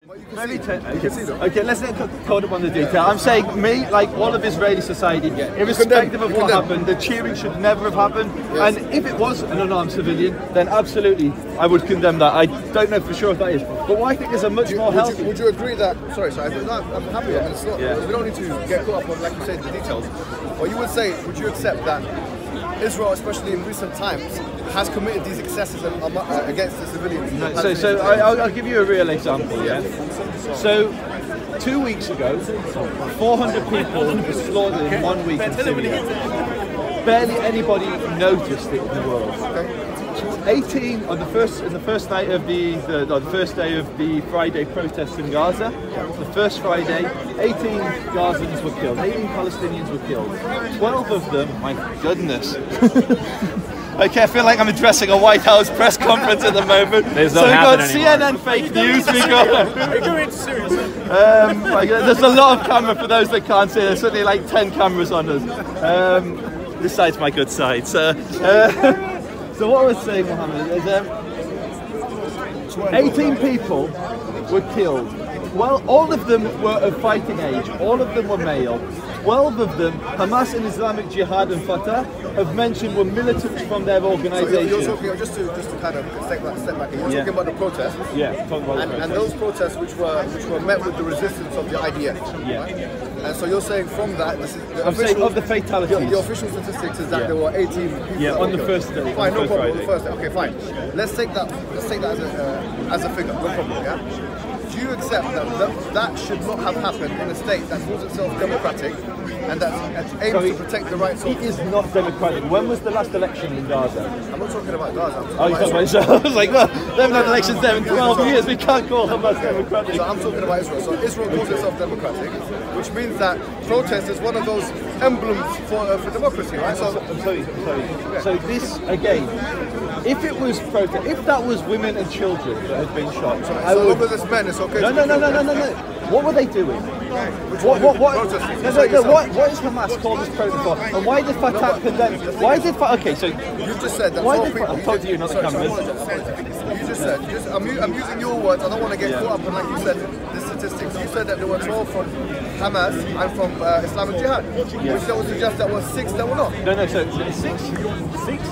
Okay, let's not caught up on the detail. I'm saying me, like all of Israeli society, irrespective of what happened, the cheering should never have happened. Yes. And if it was an unarmed civilian, then absolutely I would condemn that. I don't know for sure if that is. But what I think is a much more healthy... Would you agree that... Sorry, I'm happy. Yeah. I mean, it's not, we don't need to get caught up on, like you said, the details. But you would say, would you accept that Israel, especially in recent times, has committed these excesses against the civilians? No, so I'll give you a real example, yeah? So, 2 weeks ago, 400 people were slaughtered in 1 week in Syria. Barely anybody noticed it in the world. Okay. 18 on the first night of the first day of the Friday protests in Gaza. The first Friday, 18 Gazans were killed. 18 Palestinians were killed. 12 of them, my goodness. Okay, I feel like I'm addressing a White House press conference at the moment. So we've got CNN fake news. We got. There's a lot of camera for those that can't see. There's certainly like 10 cameras on us. This side's my good side. So what I was saying, Mohammed, is 18 people were killed. Well, all of them were of fighting age. All of them were male. 12 of them, Hamas and Islamic Jihad and Fatah, have mentioned were militants from their organisation. So you're talking, just to kind of step back, you're talking about the protests. Yeah, talking about the protests. And those protests which were met with the resistance of the IDF. Yeah. Right? And so you're saying from that, this is the official, of the fatalities. The official statistics is that there were 18 people. Yeah, on the first day. Fine, no problem. On the first day. Okay, fine. Let's take that as a figure. No problem. Yeah. Do you accept that should not have happened in a state that calls itself democratic and that aims to protect the rights of... It is not democratic. When was the last election in Gaza? I'm not talking about Gaza. I'm talking about Israel. I was like, well, they haven't had elections there in 12 years. We can't call Hamas democratic. So I'm talking about Israel. So Israel calls itself democratic, which means that protest is one of those emblems for democracy, right? So, I'm sorry. Yeah. So this, again, if it was protest, if that was women and children that had been shot... So long as it's men, it's okay. No. What were they doing? What is Hamas called this protest for? And why did Fatah condemn? Why did Fatah? Okay, so you just said that. Why did Fatah? I told you, not the cameras. You just said. I'm using your words. I don't want to get caught up on, like you said, the statistics. You said that there were 12 from Hamas and from Islamic Jihad, which that would suggest that was 6 that were not. No. So 6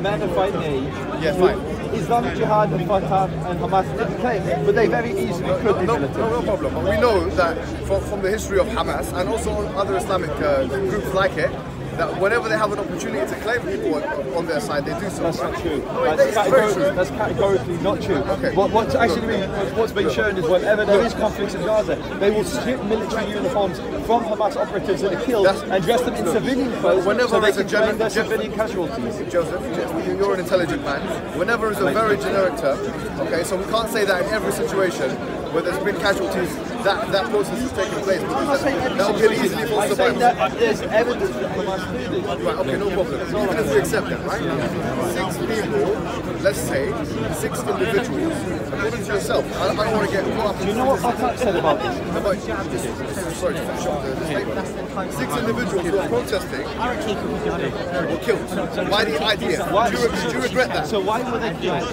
men of fighting age. Yeah, fine. Islamic Jihad and Fatah and Hamas didn't claim, but they very easily could be militant. No problem. But we know that from the history of Hamas and also other Islamic groups like it, that whenever they have an opportunity to claim people on their side, they do so. That's not true. That's categorically not true. Okay. What's been shown is whenever there is conflicts in Gaza, they will strip military uniforms from Hamas operatives that are killed and dress them in civilian clothes so they can claim their civilian casualties. Joseph, you're an intelligent man. Whenever is a very generic term, okay, so we can't say that in every situation where there's been casualties, that process is taking place. That will be easily false to saying that there's evidence that Hamas did it. Right, okay, no problem. Even if we accept that, right? 6 people, let's say, 6 individuals, according to yourself, I don't want to get caught up. Do you know what Fatah said about this? Sorry to finish up the statement. 6 individuals who are protesting were killed by the IDF. Do you regret that? So why were they killed?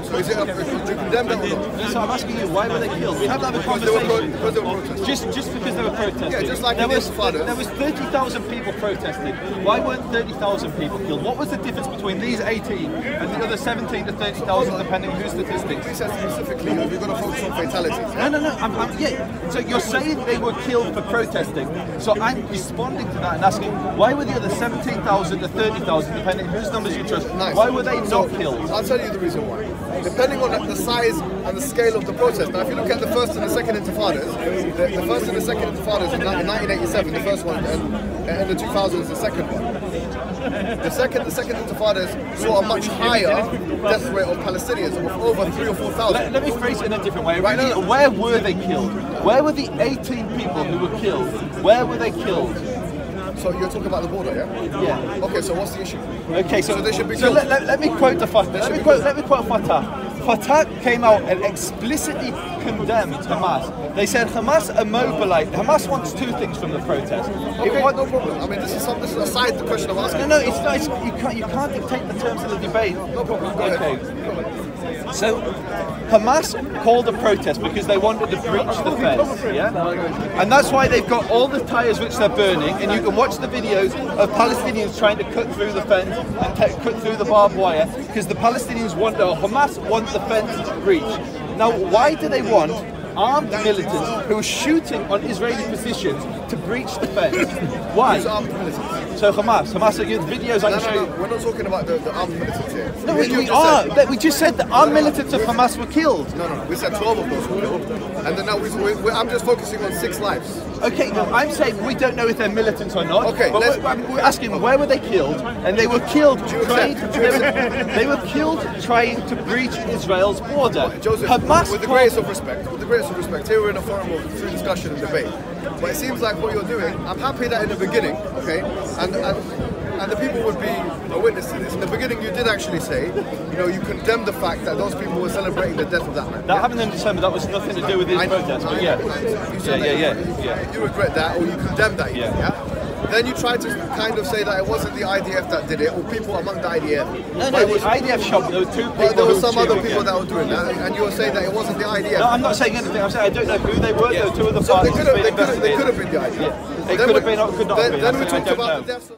So is it do you condemn that or not? So I'm asking you, why were they killed? We have to have a conversation. Because they were protesting. Just because they were protesting. Yeah, just like there was 30,000 people protesting. Why weren't 30,000 people killed? What was the difference between these 18 and the other 17 to 30,000, depending on whose statistics? We said specifically you're going to focus on fatalities. No. So you're saying they were killed for protesting. So I'm responding to that and asking, why were the other 17,000 to 30,000, depending on whose numbers you trust, why were they not killed? I'll tell you the reason why. Depending on the size and the scale of the protest. Now, if you look at the first and the second intifadas, the first and the second intifadas in 1987, the first one, and the 2000s, the second one. The second intifadas saw a much higher death rate of Palestinians of over 3,000 or 4,000. Let me phrase it in a different way. Right, where were they killed? Where were the 18 people who were killed? Where were they killed? So you're talking about the border, yeah? Yeah. Okay, so what's the issue? Okay, so they should be killed. Let me quote the Fatah. Let me quote Fatah. Fatah came out and explicitly condemned Hamas. They said Hamas are mobilized. Hamas wants 2 things from the protest. Okay, no problem. I mean, this is aside the question of asking. No, it's not. You can't dictate the terms of the debate. No problem. Go ahead. So Hamas called a protest because they wanted to breach the fence, yeah? And that's why they've got all the tyres which they're burning, and you can watch the videos of Palestinians trying to cut through the fence and cut through the barbed wire, because the Palestinians want, or Hamas want the fence breached. Now, why do they want armed militants who are shooting on Israeli positions to breach the fence? Why? Who's armed militants? So Hamas are good videos I can show you. We're not talking about the armed militants here. No, we are. We just said that armed militants of Hamas were killed. No. We said 12 of those were killed. And then now I'm just focusing on 6 lives. Okay, no, I'm saying we don't know if they're militants or not. Okay, but we're asking where were they killed, and they were killed trying. They were killed trying to breach Israel's border. Joseph, Hamas with the greatest of respect, here we're in a forum of free discussion and debate. But it seems like what you're doing, I'm happy that in the beginning, okay, and the people would be a witness to this. In the beginning, you did actually say, you condemned the fact that those people were celebrating the death of that man. That happened in December. That was nothing to do with his protest. But yeah. You regret that, or you condemned that. Yeah. Then you tried to kind of say that it wasn't the IDF that did it, or people among the IDF. No, the IDF shot. There were 2 people. But there were some other people that were doing that, and you were saying that it wasn't the IDF. No, I'm not saying anything. I'm saying I don't know who they were. There were 2 of the parties. They could have been the IDF. They could have been, or could not have been. Then we talked about the deaths.